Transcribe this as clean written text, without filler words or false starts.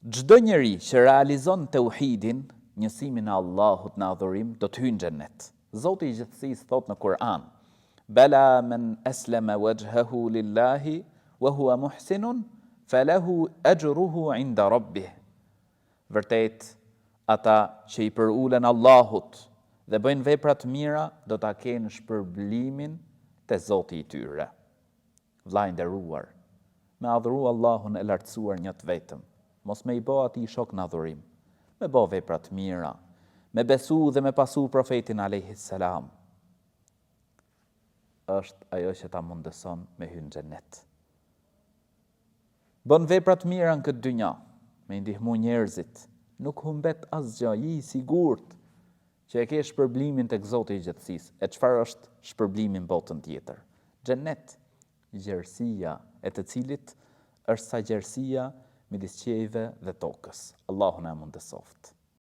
Çdo njeri që realizon tauhidin, njësimin e Allahut në adhurim, do të hyjë në xhennet. Zoti i gjithësisë thot në Kur'an: "Bala man aslama wajhahu lillahi wa huwa muhsinun, falahu ajruhu 'inda rabbih." Vërtet, ata që i përulen Allahut dhe bëjnë vepra të mira, do ta kenë shpërblimin te Zoti i tyre. Vllai nderuar, me adhuru Allahun e lartësuar një të vetëm, mos me i bë atij shok në adhurim, me bë vepra të mira, me besu dhe me pasu profetin alayhi salam, është ajo që ta mundëson me hyrë në xhennet. Bën vepra të mira në këtë dynja, me ndihmu njerëzit, nuk humbet asgjë, je i sigurt që e ke shpërblimin tek Zoti i gjithësisë. E çfarë është shpërblimi në botën tjetër? Xhennet, gjerësia e të cilit është sa gjerësia midis qiejve dhe tokës. Allahu na mundësoft.